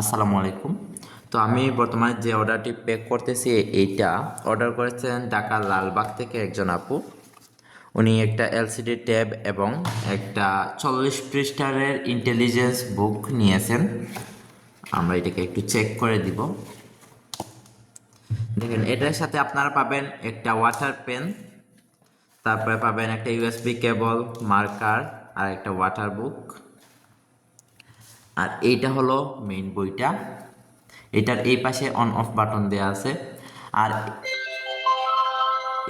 আসসালামু আলাইকুম। তো আমি বর্তমানে যে অর্ডারটি প্যাক করতেছি এইটা অর্ডার করেছেন ঢাকা লালবাগ থেকে একজন আপু। উনি একটা এলসিডি ট্যাব এবং একটা 40 পৃষ্ঠারের ইন্টেলিজেন্স বুক নিয়েছেন। আমরা এটাকে একটু চেক করে দিব। দেখেন, এটার সাথে আপনারা পাবেন একটা ওয়াটার পেন, তারপরে পাবেন একটা ইউএসবি কেবল, মার্কার আর একটা ওয়াটার বুক। আর এইটা হলো মেইন বইটা। এটার এই পাশে অন অফ বাটন দেওয়া আছে। আর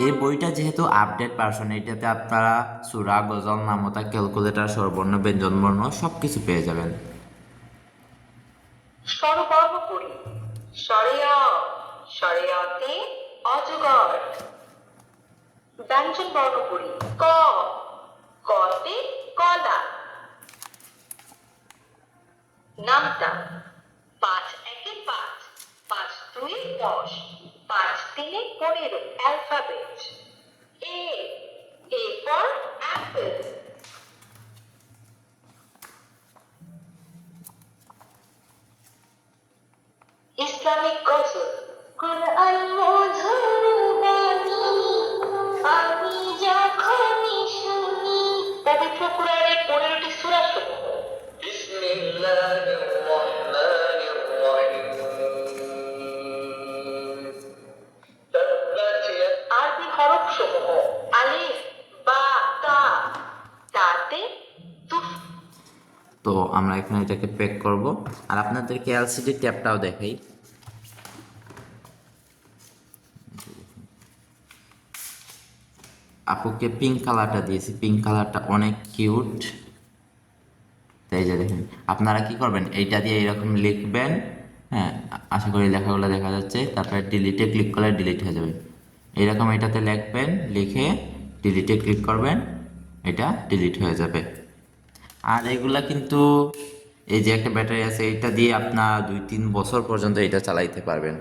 এই বইটা যেহেতু আপডেট ভার্সন, এটাতে আপনারা সূরা, গজল, নামতা, ক্যালকুলেটর, স্বরবর্ণ, ব্যঞ্জনবর্ণ সব কিছু পেয়ে যাবেন। স্বরবর্ণ পড়ি। স্বরেয়া, স্বরেয়াতে অজগর। ব্যঞ্জন বর্ণ পড়ি। ক, কতে কলা। নামতা। ৫ × ৫, ৫ × ২ = ১০, ৫ × ৩ = ১৫। Alphabet. A, A for apple. Islamic গজল। কোরআন মধুর বাণী, আমি যখনই শুনি। পবিত্র কোরআনের ১৫টি সূরা সমূহ। বিসমিল্লাহির রহমানির রহিম। আরবি হরফ সমূহ। আলিফ, বা, তা। তাতে তুফ। তো আমরা এখানে এটাকে প্যাক করব। আর আপনাদেরকে এলসিডি ট্যাবটাও দেখাই। আপুকে পিঙ্ক কালারটা দিয়েছি, পিঙ্ক কালারটা অনেক কিউট। তাই যে দেখেন, আপনারা কি করবেন, এইটা দিয়ে এরকম লিখবেন। হ্যাঁ, আশা করি লেখাগুলো দেখা যাচ্ছে। তারপরে ডিলিটে ক্লিক করলে ডিলিট হয়ে যাবে। এইরকম এটাতে লিখবেন, লিখে ডিলিটে ক্লিক করবেন, এটা ডিলিট হয়ে যাবে। আর এগুলা কিন্তু, এই যে একটা ব্যাটারি আছে, এটা দিয়ে আপনার ২-৩ বছর পর্যন্ত এটা চালাইতে পারবেন।